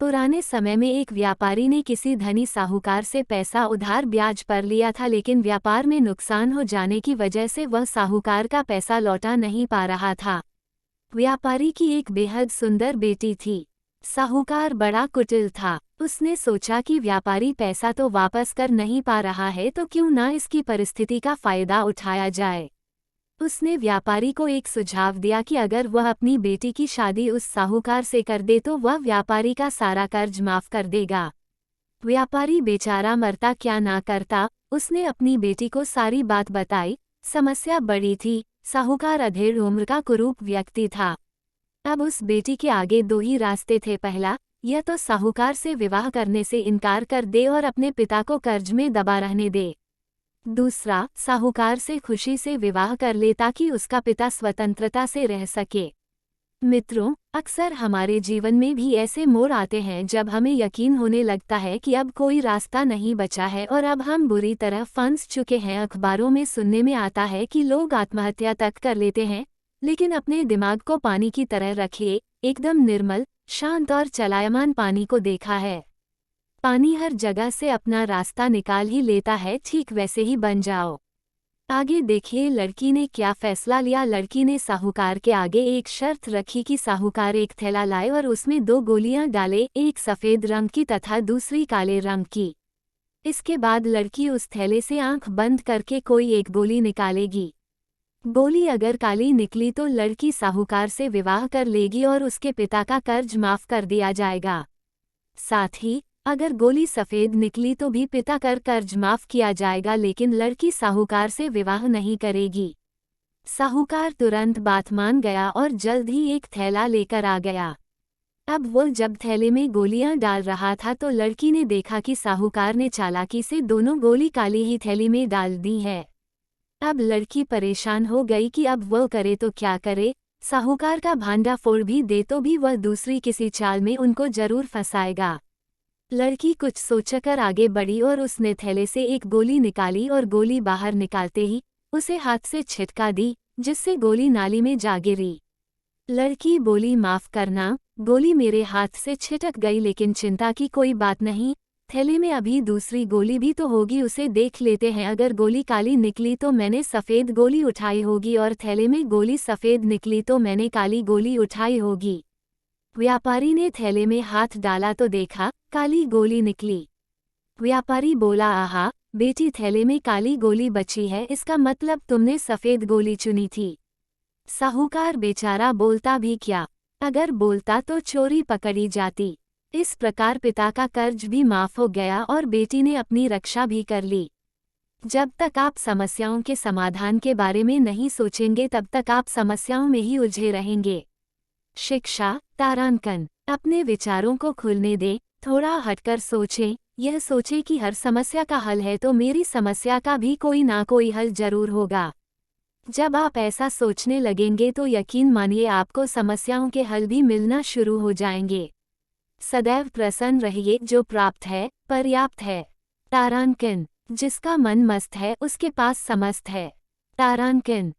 पुराने समय में एक व्यापारी ने किसी धनी साहूकार से पैसा उधार ब्याज पर लिया था, लेकिन व्यापार में नुकसान हो जाने की वजह से वह साहूकार का पैसा लौटा नहीं पा रहा था। व्यापारी की एक बेहद सुंदर बेटी थी। साहूकार बड़ा कुटिल था। उसने सोचा कि व्यापारी पैसा तो वापस कर नहीं पा रहा है, तो क्यों ना इसकी परिस्थिति का फायदा उठाया जाए। उसने व्यापारी को एक सुझाव दिया कि अगर वह अपनी बेटी की शादी उस साहूकार से कर दे तो वह व्यापारी का सारा कर्ज माफ कर देगा। व्यापारी बेचारा मरता क्या ना करता। उसने अपनी बेटी को सारी बात बताई। समस्या बड़ी थी। साहूकार अधेड़ उम्र का कुरूप व्यक्ति था। अब उस बेटी के आगे दो ही रास्ते थे। पहला, यह तो साहूकार से विवाह करने से इनकार कर दे और अपने पिता को कर्ज में दबा रहने दे। दूसरा, साहूकार से खुशी से विवाह कर ले ताकि उसका पिता स्वतंत्रता से रह सके। मित्रों, अक्सर हमारे जीवन में भी ऐसे मोड़ आते हैं जब हमें यकीन होने लगता है कि अब कोई रास्ता नहीं बचा है और अब हम बुरी तरह फंस चुके हैं। अखबारों में सुनने में आता है कि लोग आत्महत्या तक कर लेते हैं, लेकिन अपने दिमाग को पानी की तरह रखिए। एकदम निर्मल, शांत और चलायमान पानी को देखा है। पानी हर जगह से अपना रास्ता निकाल ही लेता है, ठीक वैसे ही बन जाओ। आगे देखिए लड़की ने क्या फैसला लिया। लड़की ने साहूकार के आगे एक शर्त रखी कि साहूकार एक थैला लाए और उसमें 2 गोलियां डाले, एक सफ़ेद रंग की तथा दूसरी काले रंग की। इसके बाद लड़की उस थैले से आंख बंद करके कोई एक गोली निकालेगी। गोली अगर काली निकली तो लड़की साहूकार से विवाह कर लेगी और उसके पिता का कर्ज माफ कर दिया जाएगा। साथ ही अगर गोली सफ़ेद निकली तो भी पिता का कर्ज माफ किया जाएगा, लेकिन लड़की साहूकार से विवाह नहीं करेगी। साहूकार तुरंत बात मान गया और जल्द ही एक थैला लेकर आ गया। अब वो जब थैले में गोलियां डाल रहा था तो लड़की ने देखा कि साहूकार ने चालाकी से दोनों गोली काली ही थैली में डाल दी है। अब लड़की परेशान हो गई कि अब वो करे तो क्या करे। साहूकार का भांडा फोड़ भी दे तो भी वह दूसरी किसी चाल में उनको जरूर फंसाएगा। लड़की कुछ सोचकर आगे बढ़ी और उसने थैले से एक गोली निकाली और गोली बाहर निकालते ही उसे हाथ से छिटका दी, जिससे गोली नाली में जा गिरी। लड़की बोली, माफ करना, गोली मेरे हाथ से छिटक गई, लेकिन चिंता की कोई बात नहीं। थैले में अभी दूसरी गोली भी तो होगी, उसे देख लेते हैं। अगर गोली काली निकली तो मैंने सफ़ेद गोली उठाई होगी और थैले में गोली सफ़ेद निकली तो मैंने काली गोली उठाई होगी। व्यापारी ने थैले में हाथ डाला तो देखा काली गोली निकली। व्यापारी बोला, आहा बेटी, थैले में काली गोली बची है, इसका मतलब तुमने सफ़ेद गोली चुनी थी। साहूकार बेचारा बोलता भी क्या, अगर बोलता तो चोरी पकड़ी जाती। इस प्रकार पिता का कर्ज भी माफ हो गया और बेटी ने अपनी रक्षा भी कर ली। जब तक आप समस्याओं के समाधान के बारे में नहीं सोचेंगे तब तक आप समस्याओं में ही उलझे रहेंगे। शिक्षा, तारांकन, अपने विचारों को खुलने दें, थोड़ा हटकर सोचें। यह सोचें कि हर समस्या का हल है तो मेरी समस्या का भी कोई ना कोई हल जरूर होगा। जब आप ऐसा सोचने लगेंगे तो यकीन मानिए आपको समस्याओं के हल भी मिलना शुरू हो जाएंगे। सदैव प्रसन्न रहिए, जो प्राप्त है पर्याप्त है। तारांकन, जिसका मन मस्त है उसके पास समस्त है। तारांकन।